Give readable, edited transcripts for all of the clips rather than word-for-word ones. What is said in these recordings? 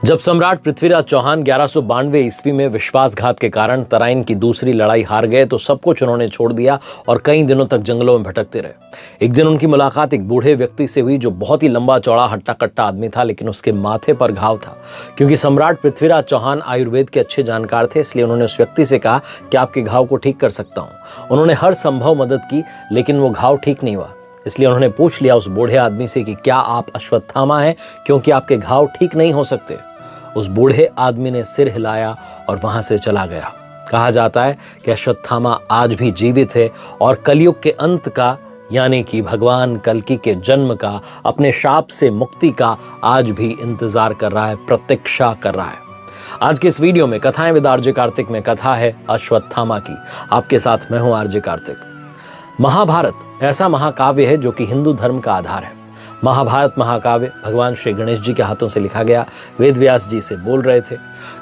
जब सम्राट पृथ्वीराज चौहान 1192 ईस्वी में विश्वासघात के कारण तराइन की दूसरी लड़ाई हार गए तो सब कुछ उन्होंने छोड़ दिया और कई दिनों तक जंगलों में भटकते रहे। एक दिन उनकी मुलाकात एक बूढ़े व्यक्ति से हुई जो बहुत ही लंबा चौड़ा हट्टा कट्टा आदमी था, लेकिन उसके माथे पर घाव था। क्योंकि सम्राट पृथ्वीराज चौहान आयुर्वेद के अच्छे जानकार थे, इसलिए उन्होंने उस व्यक्ति से कहा कि आपके घाव को ठीक कर सकता हूँ। उन्होंने हर संभव मदद की, लेकिन वो घाव ठीक नहीं हुआ। इसलिए उन्होंने पूछ लिया उस बूढ़े आदमी से कि क्या आप अश्वत्थामा हैं, क्योंकि आपके घाव ठीक नहीं हो सकते। उस बूढ़े आदमी ने सिर हिलाया और वहां से चला गया। कहा जाता है कि अश्वत्थामा आज भी जीवित है और कलयुग के अंत का, यानी कि भगवान कल्कि के जन्म का, अपने शाप से मुक्ति का आज भी इंतजार कर रहा है, प्रतीक्षा कर रहा है। आज के इस वीडियो में कथाएं विद आरजे कार्तिक में कथा है अश्वत्थामा की। आपके साथ मैं हूं आरजे कार्तिक। महाभारत ऐसा महाकाव्य है जो कि हिंदू धर्म का आधार है। महाभारत महाकाव्य भगवान श्री गणेश जी के हाथों से लिखा गया। वेद व्यास जी से बोल रहे थे।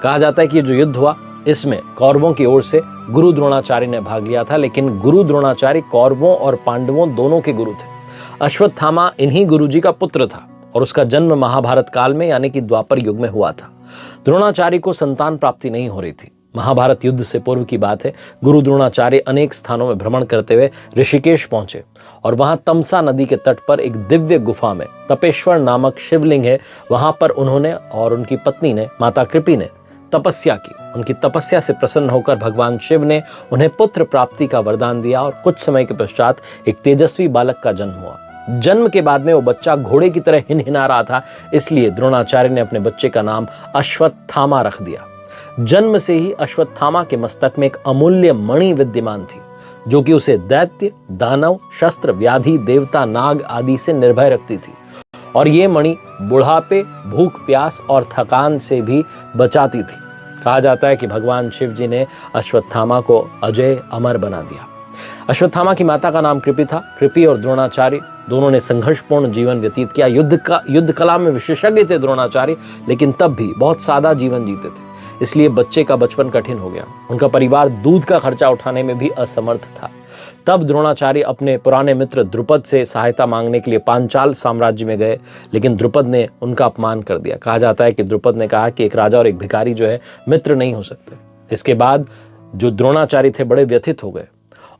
कहा जाता है कि ये जो युद्ध हुआ इसमें कौरवों की ओर से गुरु द्रोणाचार्य ने भाग लिया था, लेकिन गुरु द्रोणाचार्य कौरवों और पांडवों दोनों के गुरु थे। अश्वत्थामा इन्हीं गुरु जी का पुत्र था और उसका जन्म महाभारत काल में यानी कि द्वापर युग में हुआ था। द्रोणाचार्य को संतान प्राप्ति नहीं हो रही थी। महाभारत युद्ध से पूर्व की बात है। गुरु द्रोणाचार्य अनेक स्थानों में भ्रमण करते हुए ऋषिकेश पहुंचे और वहां तमसा नदी के तट पर एक दिव्य गुफा में तपेश्वर नामक शिवलिंग है, वहां पर उन्होंने और उनकी पत्नी ने, माता कृपी ने तपस्या की। उनकी तपस्या से प्रसन्न होकर भगवान शिव ने उन्हें पुत्र प्राप्ति का वरदान दिया और कुछ समय के पश्चात एक तेजस्वी बालक का जन्म हुआ। जन्म के बाद में वो बच्चा घोड़े की तरह हिनहिना रहा था, इसलिए द्रोणाचार्य ने अपने बच्चे का नाम अश्वत्थामा रख दिया। जन्म से ही अश्वत्थामा के मस्तक में एक अमूल्य मणि विद्यमान थी, जो कि उसे दैत्य, दानव, शस्त्र, व्याधि, देवता, नाग आदि से निर्भय रखती थी। और ये मणि बुढ़ापे, भूख प्यास और थकान से भी बचाती थी। कहा जाता है कि भगवान शिव जी ने अश्वत्थामा को अजय अमर बना दिया। अश्वत्थामा की माता का नाम कृपि था। कृपि और द्रोणाचार्य दोनों ने संघर्षपूर्ण जीवन व्यतीत किया। युद्ध कला में विशेषज्ञ थे द्रोणाचार्य, लेकिन तब भी बहुत सादा जीवन जीते थे, इसलिए बच्चे का बचपन कठिन हो गया। उनका परिवार दूध का खर्चा उठाने में भी असमर्थ था। तब द्रोणाचार्य अपने पुराने मित्र द्रुपद से सहायता मांगने के लिए पांचाल साम्राज्य में गए, लेकिन द्रुपद ने उनका अपमान कर दिया। कहा जाता है कि द्रुपद ने कहा कि एक राजा और एक भिखारी जो है मित्र नहीं हो सकते। इसके बाद जो द्रोणाचार्य थे बड़े व्यथित हो गए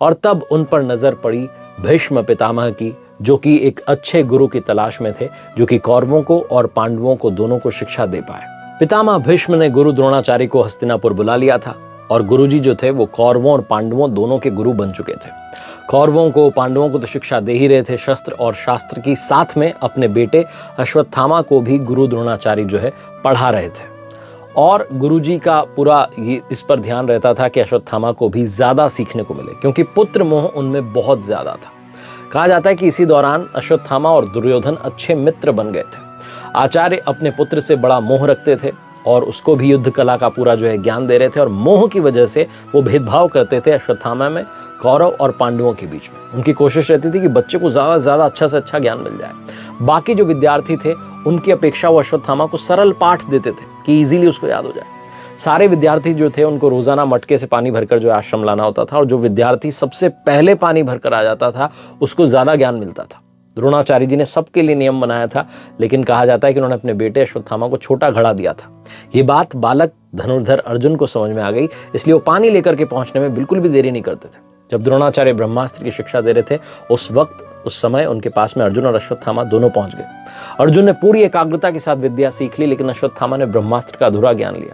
और तब उन पर नजर पड़ी भीष्म पितामह की, जो कि एक अच्छे गुरु की तलाश में थे, जो कि कौरवों को और पांडवों को दोनों को शिक्षा दे पाए। पितामह भीष्म ने गुरु द्रोणाचार्य को हस्तिनापुर बुला लिया था और गुरुजी जो थे वो कौरवों और पांडवों दोनों के गुरु बन चुके थे। कौरवों को, पांडवों को तो शिक्षा दे ही रहे थे शस्त्र और शास्त्र की, साथ में अपने बेटे अश्वत्थामा को भी गुरु द्रोणाचार्य जो है पढ़ा रहे थे। और गुरुजी का पूरा ये इस पर ध्यान रहता था कि अश्वत्थामा को भी ज्यादा सीखने को मिले, क्योंकि पुत्र मोह उनमें बहुत ज्यादा था। कहा जाता है कि इसी दौरान अश्वत्थामा और दुर्योधन अच्छे मित्र बन गए थे। आचार्य अपने पुत्र से बड़ा मोह रखते थे और उसको भी युद्ध कला का पूरा जो है ज्ञान दे रहे थे, और मोह की वजह से वो भेदभाव करते थे अश्वत्थामा में कौरव और पांडवों के बीच में। उनकी कोशिश रहती थी कि बच्चे को ज्यादा से ज्यादा अच्छा से अच्छा ज्ञान मिल जाए। बाकी जो विद्यार्थी थे उनकी अपेक्षा वो अश्वत्थामा को सरल पाठ देते थे कि इजीली उसको याद हो जाए। सारे विद्यार्थी जो थे उनको रोजाना मटके से पानी भरकर जो आश्रम लाना होता था, और जो विद्यार्थी सबसे पहले पानी भरकर आ जाता था उसको ज्यादा ज्ञान मिलता था। द्रोणाचार्य जी ने सबके लिए नियम बनाया था, लेकिन कहा जाता है कि उन्होंने अपने बेटे अश्वत्थामा को छोटा घड़ा दिया था। ये बात बालक धनुर्धर अर्जुन को समझ में आ गई, इसलिए वो पानी लेकर के पहुंचने में बिल्कुल भी देरी नहीं करते थे। जब द्रोणाचार्य ब्रह्मास्त्र की शिक्षा दे रहे थे उस समय उनके पास में अर्जुन और अश्वत्थामा दोनों पहुंच गए। अर्जुन ने पूरी एकाग्रता के साथ विद्या सीख ली, लेकिन अश्वत्थामा ने ब्रह्मास्त्र का अधूरा ज्ञान लिया।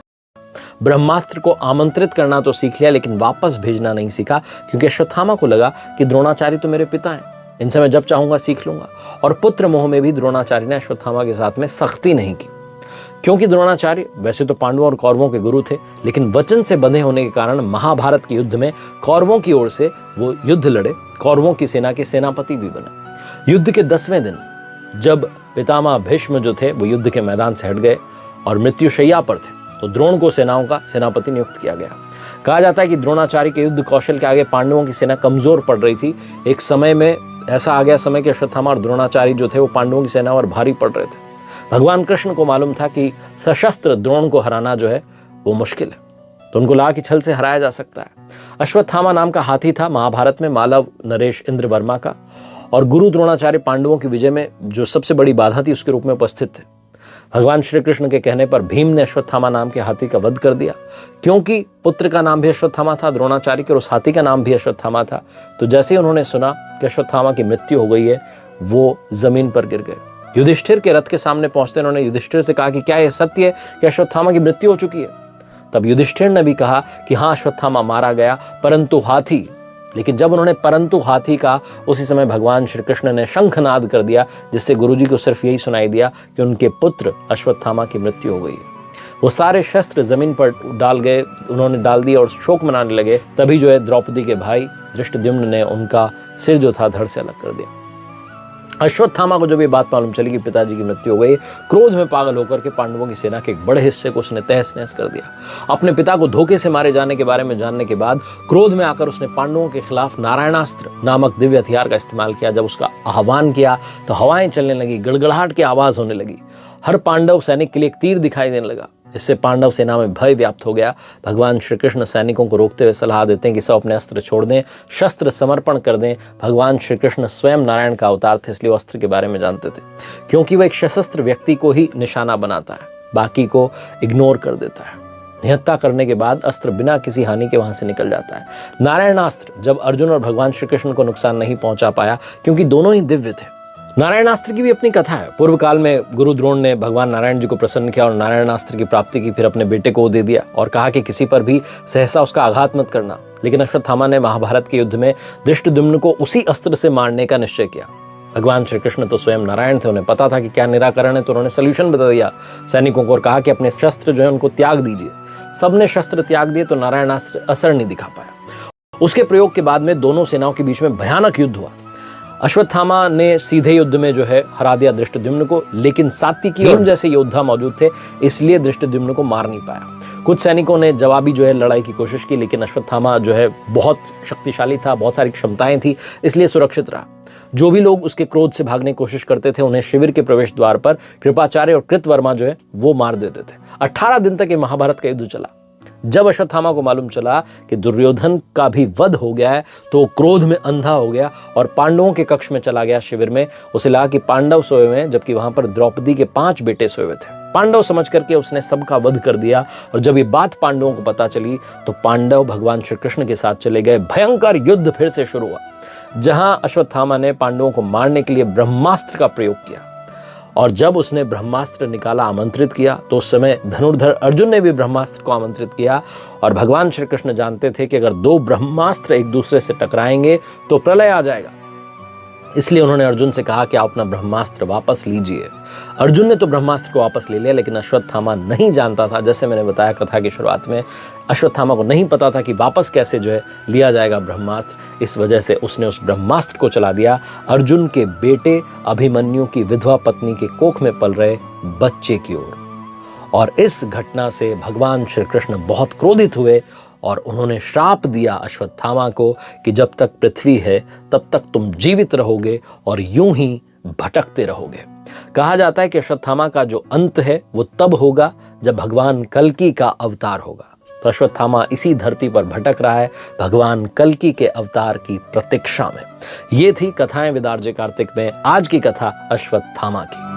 ब्रह्मास्त्र को आमंत्रित करना तो सीख लिया, लेकिन वापस भेजना नहीं सीखा, क्योंकि अश्वत्थामा को लगा कि द्रोणाचार्य तो मेरे पिता हैं, इनसे मैं जब चाहूंगा सीख लूंगा। और पुत्र मोह में भी द्रोणाचार्य ने अश्वत्थामा के साथ में सख्ती नहीं की, क्योंकि द्रोणाचार्य वैसे तो पांडवों और कौरवों के गुरु थे, लेकिन वचन से बंधे होने के कारण महाभारत के युद्ध में कौरवों की ओर से वो युद्ध लड़े, कौरवों की सेना के सेनापति भी बने। युद्ध के 10वें दिन जब पितामह भीष्म जो थे वो युद्ध के मैदान से हट गए और मृत्युशैया पर थे, तो द्रोण को सेनाओं का सेनापति नियुक्त किया गया। कहा जाता है कि द्रोणाचार्य के युद्ध कौशल के आगे पांडवों की सेना कमजोर पड़ रही थी। एक समय में ऐसा आ गया समय कि अश्वत्थामा और द्रोणाचार्य जो थे वो पांडवों की सेना और भारी पड़ रहे थे। भगवान कृष्ण को मालूम था कि सशस्त्र द्रोण को हराना जो है वो मुश्किल है, तो उनको लगा कि छल से हराया जा सकता है। अश्वत्थामा नाम का हाथी था महाभारत में मालव नरेश इंद्र वर्मा का, और गुरु द्रोणाचार्य पांडवों की विजय में जो सबसे बड़ी बाधा थी उसके रूप में उपस्थित थे। भगवान श्री कृष्ण के कहने पर भीम ने अश्वत्थामा नाम के हाथी का वध कर दिया। क्योंकि पुत्र का नाम भी अश्वत्थामा था द्रोणाचार्य के, और उस हाथी का नाम भी अश्वत्थामा था, तो जैसे ही उन्होंने सुना कि अश्वत्थामा की मृत्यु हो गई है, वो जमीन पर गिर गए। युधिष्ठिर के रथ के सामने पहुंचते उन्होंने युधिष्ठिर से कहा कि क्या यह सत्य है कि अश्वत्थामा की मृत्यु हो चुकी है? तब युधिष्ठिर ने भी कहा कि हाँ, अश्वत्थामा मारा गया, परंतु हाथी। लेकिन जब उन्होंने परंतु हाथी का, उसी समय भगवान श्री कृष्ण ने शंखनाद कर दिया, जिससे गुरुजी को सिर्फ यही सुनाई दिया कि उनके पुत्र अश्वत्थामा की मृत्यु हो गई है। वो सारे शस्त्र जमीन पर उन्होंने डाल दिए और शोक मनाने लगे। तभी जो है द्रौपदी के भाई धृष्टद्युम्न ने उनका सिर जो था धड़ से अलग कर दिया। अश्वत्थामा को जब ये बात मालूम चली कि पिताजी की मृत्यु हो गई, क्रोध में पागल होकर के पांडवों की सेना के एक बड़े हिस्से को उसने तहस नहस कर दिया। अपने पिता को धोखे से मारे जाने के बारे में जानने के बाद क्रोध में आकर उसने पांडवों के खिलाफ नारायणास्त्र नामक दिव्य हथियार का इस्तेमाल किया। जब उसका आह्वान किया तो हवाएं चलने लगी, गड़गड़ाहट की आवाज होने लगी। हर पांडव सैनिक के लिए एक तीर दिखाई देने लगा। इससे पांडव सेना में भय व्याप्त हो गया। भगवान श्री कृष्ण सैनिकों को रोकते हुए सलाह देते हैं कि सब अपने अस्त्र छोड़ दें, शस्त्र समर्पण कर दें। भगवान श्री कृष्ण स्वयं नारायण का अवतार थे, इसलिए वो अस्त्र के बारे में जानते थे, क्योंकि वह एक सशस्त्र व्यक्ति को ही निशाना बनाता है, बाकी को इग्नोर कर देता है। निहत्था करने के बाद अस्त्र बिना किसी हानि के वहां से निकल जाता है। नारायणास्त्र जब अर्जुन और भगवान श्री कृष्ण को नुकसान नहीं पहुंचा पाया, क्योंकि दोनों ही दिव्य थे। नारायणास्त्र की भी अपनी कथा है। पूर्व काल में गुरु द्रोण ने भगवान नारायण जी को प्रसन्न किया और नारायणास्त्र की प्राप्ति की, फिर अपने बेटे को दे दिया और कहा कि किसी पर भी सहसा उसका आघात मत करना। लेकिन अश्वत्थामा ने महाभारत के युद्ध में धृष्टद्युम्न को उसी अस्त्र से मारने का निश्चय किया। भगवान श्री कृष्ण तो स्वयं नारायण थे, उन्हें पता था कि क्या निराकरण है, तो उन्होंने सोल्यूशन बता दिया सैनिकों को और कहा कि अपने शस्त्र जो है उनको त्याग दीजिए। सबने शस्त्र त्याग दिए तो नारायणास्त्र असर नहीं दिखा पाया। उसके प्रयोग के बाद में दोनों सेनाओं के बीच में भयानक युद्ध हुआ। अश्वत्थामा ने सीधे युद्ध में जो है हरा दिया धृष्टद्युम्न को, लेकिन सात्विकी और जैसे योद्धा मौजूद थे, इसलिए धृष्टद्युम्न को मार नहीं पाया। कुछ सैनिकों ने जवाबी जो है लड़ाई की कोशिश की, लेकिन अश्वत्थामा जो है बहुत शक्तिशाली था, बहुत सारी क्षमताएं थी, इसलिए सुरक्षित रहा। जो भी लोग उसके क्रोध से भागने की कोशिश करते थे, उन्हें शिविर के प्रवेश द्वार पर कृपाचार्य और कृतवर्मा जो है वो मार देते थे। 18 दिन तक ये महाभारत का युद्ध चला। जब अश्वत्थामा को मालूम चला कि दुर्योधन का भी वध हो गया है, तो क्रोध में अंधा हो गया और पांडवों के कक्ष में चला गया शिविर में। उसे लगा कि पांडव सोए हुए हैं, जबकि वहां पर द्रौपदी के 5 बेटे सोए हुए थे। पांडव समझ करके उसने सबका वध कर दिया। और जब ये बात पांडवों को पता चली तो पांडव भगवान श्री कृष्ण के साथ चले गए। भयंकर युद्ध फिर से शुरू हुआ, जहां अश्वत्थामा ने पांडवों को मारने के लिए ब्रह्मास्त्र का प्रयोग किया। और जब उसने ब्रह्मास्त्र निकाला, आमंत्रित किया, तो उस समय धनुर्धर अर्जुन ने भी ब्रह्मास्त्र को आमंत्रित किया। और भगवान श्री कृष्ण जानते थे कि अगर 2 ब्रह्मास्त्र एक दूसरे से टकराएंगे तो प्रलय आ जाएगा। इसलिए उन्होंने अर्जुन से कहा कि आप अपना ब्रह्मास्त्र वापस लीजिए। अर्जुन ने तो ब्रह्मास्त्र को वापस ले लिया, लेकिन अश्वत्थामा नहीं जानता था, जैसे मैंने बताया कथा की शुरुआत में, अश्वत्थामा को नहीं पता था कि वापस कैसे जो है लिया जाएगा ब्रह्मास्त्र। इस वजह से उसने उस ब्रह्मास्त्र को चला दिया अर्जुन के बेटे अभिमन्यु की विधवा पत्नी के कोख में पल रहे बच्चे की ओर। और इस घटना से भगवान श्री कृष्ण बहुत क्रोधित हुए और उन्होंने श्राप दिया अश्वत्थामा को कि जब तक पृथ्वी है तब तक तुम जीवित रहोगे और यूं ही भटकते रहोगे। कहा जाता है कि अश्वत्थामा का जो अंत है वो तब होगा जब भगवान कल्कि का अवतार होगा। तो अश्वत्थामा इसी धरती पर भटक रहा है भगवान कल्कि के अवतार की प्रतीक्षा में। ये थी कथाएं विद आरजे कार्तिक में आज की कथा अश्वत्थामा की।